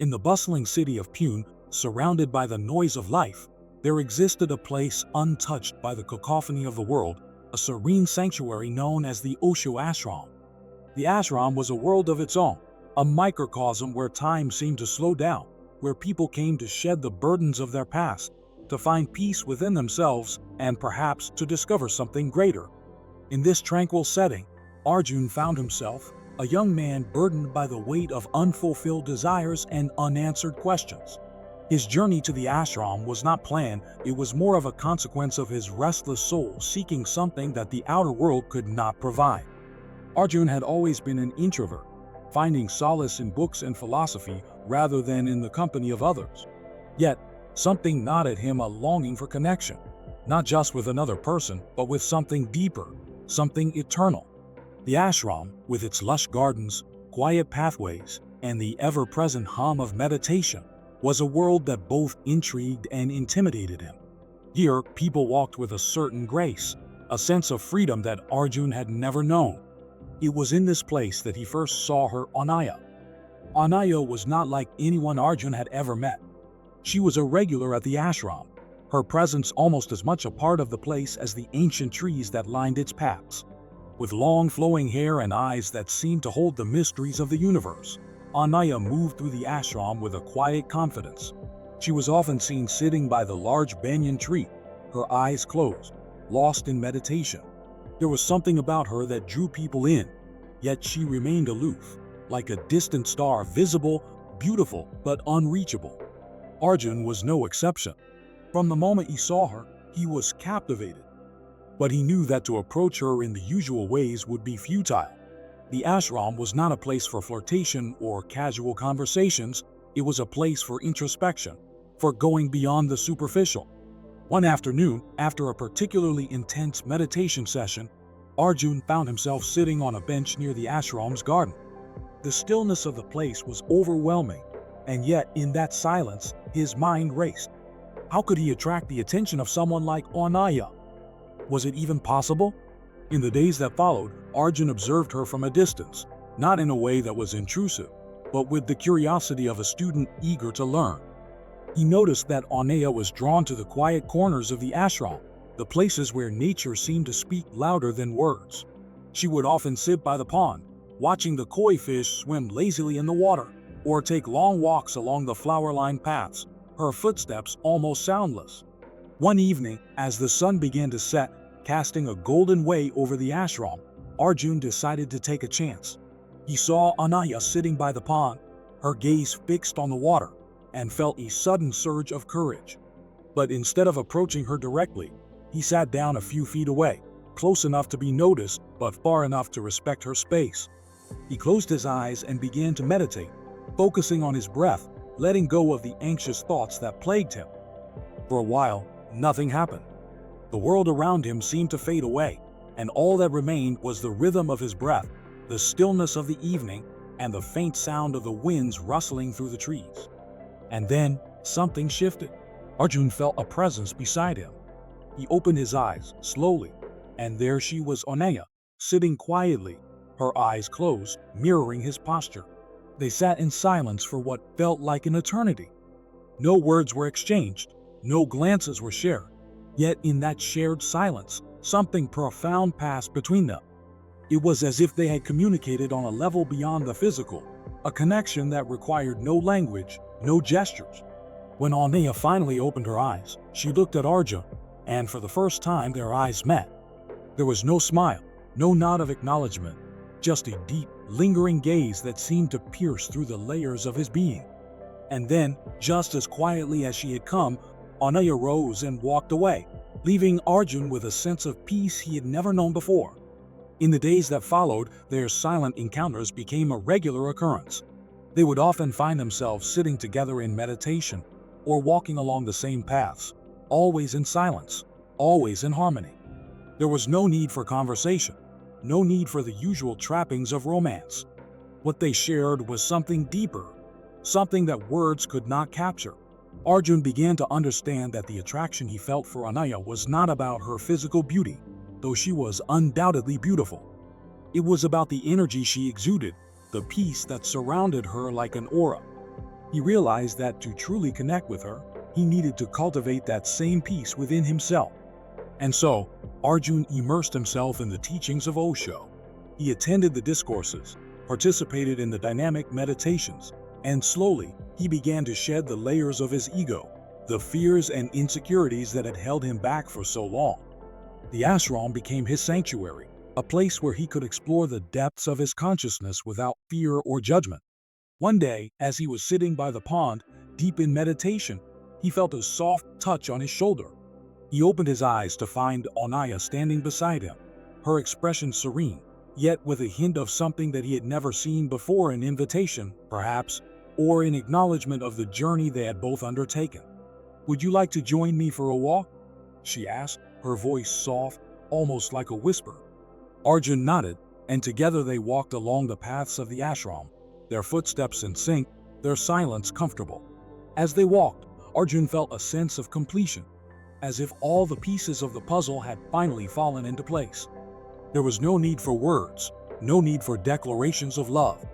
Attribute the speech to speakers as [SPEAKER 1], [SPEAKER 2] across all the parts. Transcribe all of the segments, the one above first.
[SPEAKER 1] In the bustling city of Pune, surrounded by the noise of life, there existed a place untouched by the cacophony of the world, a serene sanctuary known as the Osho Ashram. The ashram was a world of its own, a microcosm where time seemed to slow down, where people came to shed the burdens of their past, to find peace within themselves, and perhaps to discover something greater. In this tranquil setting, Arjun found himself, a young man burdened by the weight of unfulfilled desires and unanswered questions. His journey to the ashram was not planned, it was more of a consequence of his restless soul seeking something that the outer world could not provide. Arjun had always been an introvert, finding solace in books and philosophy rather than in the company of others. Yet, something gnawed at him, a longing for connection, not just with another person, but with something deeper, something eternal. The ashram, with its lush gardens, quiet pathways, and the ever-present hum of meditation, was a world that both intrigued and intimidated him. Here, people walked with a certain grace, a sense of freedom that Arjun had never known. It was in this place that he first saw her Anaya. Anaya was not like anyone Arjun had ever met. She was a regular at the ashram, her presence almost as much a part of the place as the ancient trees that lined its paths. With long flowing hair and eyes that seemed to hold the mysteries of the universe, Anaya moved through the ashram with a quiet confidence. She was often seen sitting by the large banyan tree, her eyes closed, lost in meditation. There was something about her that drew people in, yet she remained aloof, like a distant star, visible, beautiful, but unreachable. Arjun was no exception. From the moment he saw her, he was captivated. But he knew that to approach her in the usual ways would be futile. The ashram was not a place for flirtation or casual conversations, it was a place for introspection, for going beyond the superficial. One afternoon, after a particularly intense meditation session, Arjun found himself sitting on a bench near the ashram's garden. The stillness of the place was overwhelming, and yet in that silence, his mind raced. How could he attract the attention of someone like Anaya? Was it even possible? In the days that followed, Arjun observed her from a distance, not in a way that was intrusive, but with the curiosity of a student eager to learn. He noticed that Anaya was drawn to the quiet corners of the ashram, the places where nature seemed to speak louder than words. She would often sit by the pond, watching the koi fish swim lazily in the water, or take long walks along the flower-lined paths, her footsteps almost soundless. One evening, as the sun began to set, casting a golden way over the ashram, Arjun decided to take a chance. He saw Anaya sitting by the pond, her gaze fixed on the water, and felt a sudden surge of courage. But instead of approaching her directly, he sat down a few feet away, close enough to be noticed, but far enough to respect her space. He closed his eyes and began to meditate, focusing on his breath, letting go of the anxious thoughts that plagued him. For a while, nothing happened. The world around him seemed to fade away, and all that remained was the rhythm of his breath, the stillness of the evening, and the faint sound of the winds rustling through the trees. And then, something shifted. Arjun felt a presence beside him. He opened his eyes, slowly, and there she was, Anaya, sitting quietly, her eyes closed, mirroring his posture. They sat in silence for what felt like an eternity. No words were exchanged, no glances were shared. Yet in that shared silence, something profound passed between them. It was as if they had communicated on a level beyond the physical, a connection that required no language, no gestures. When Anaya finally opened her eyes, she looked at Arjun, and for the first time their eyes met. There was no smile, no nod of acknowledgement, just a deep, lingering gaze that seemed to pierce through the layers of his being. And then, just as quietly as she had come, Anaya rose and walked away, leaving Arjun with a sense of peace he had never known before. In the days that followed, their silent encounters became a regular occurrence. They would often find themselves sitting together in meditation, or walking along the same paths, always in silence, always in harmony. There was no need for conversation, no need for the usual trappings of romance. What they shared was something deeper, something that words could not capture. Arjun began to understand that the attraction he felt for Anaya was not about her physical beauty, though she was undoubtedly beautiful. It was about the energy she exuded, the peace that surrounded her like an aura. He realized that to truly connect with her, he needed to cultivate that same peace within himself. And so, Arjun immersed himself in the teachings of Osho. He attended the discourses, participated in the dynamic meditations, and slowly, he began to shed the layers of his ego, the fears and insecurities that had held him back for so long. The ashram became his sanctuary, a place where he could explore the depths of his consciousness without fear or judgment. One day, as he was sitting by the pond, deep in meditation, he felt a soft touch on his shoulder. He opened his eyes to find Anaya standing beside him, her expression serene, yet with a hint of something that he had never seen before, an invitation, perhaps, or an acknowledgement of the journey they had both undertaken. "Would you like to join me for a walk?" she asked, her voice soft, almost like a whisper. Arjun nodded, and together they walked along the paths of the ashram, their footsteps in sync, their silence comfortable. As they walked, Arjun felt a sense of completion, as if all the pieces of the puzzle had finally fallen into place. There was no need for words, no need for declarations of love.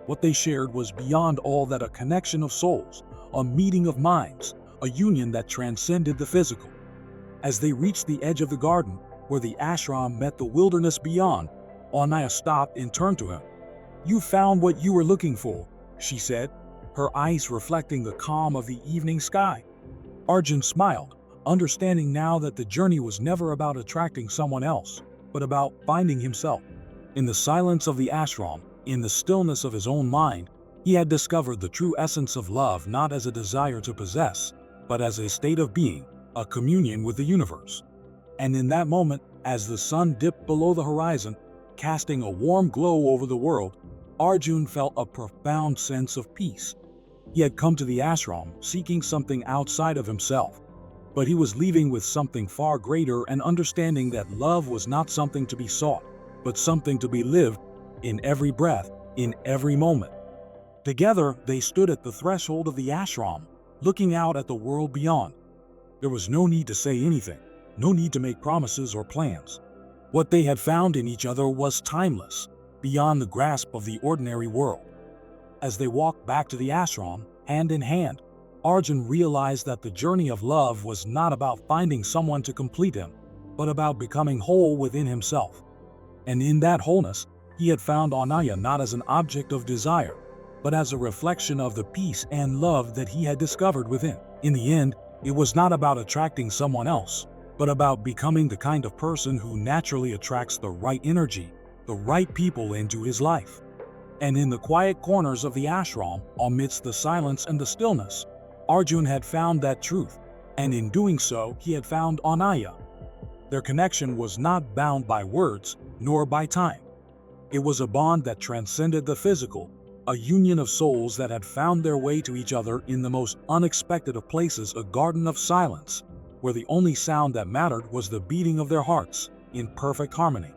[SPEAKER 1] What they shared was beyond all that: a connection of souls, a meeting of minds, a union that transcended the physical. As they reached the edge of the garden, where the ashram met the wilderness beyond, Anaya stopped and turned to him. "You found what you were looking for," she said, her eyes reflecting the calm of the evening sky. Arjun smiled, understanding now that the journey was never about attracting someone else, but about finding himself. In the silence of the ashram, in the stillness of his own mind, he had discovered the true essence of love, not as a desire to possess, but as a state of being, a communion with the universe. And in that moment, as the sun dipped below the horizon, casting a warm glow over the world, Arjun felt a profound sense of peace. He had come to the ashram seeking something outside of himself, but he was leaving with something far greater, an understanding that love was not something to be sought, but something to be lived in every breath, in every moment. Together, they stood at the threshold of the ashram, looking out at the world beyond. There was no need to say anything, no need to make promises or plans. What they had found in each other was timeless, beyond the grasp of the ordinary world. As they walked back to the ashram, hand in hand, Arjun realized that the journey of love was not about finding someone to complete him, but about becoming whole within himself. And in that wholeness, he had found Anaya not as an object of desire, but as a reflection of the peace and love that he had discovered within. In the end, it was not about attracting someone else, but about becoming the kind of person who naturally attracts the right energy, the right people into his life. And in the quiet corners of the ashram, amidst the silence and the stillness, Arjun had found that truth, and in doing so, he had found Anaya. Their connection was not bound by words, nor by time. It was a bond that transcended the physical, a union of souls that had found their way to each other in the most unexpected of places, a garden of silence, where the only sound that mattered was the beating of their hearts in perfect harmony.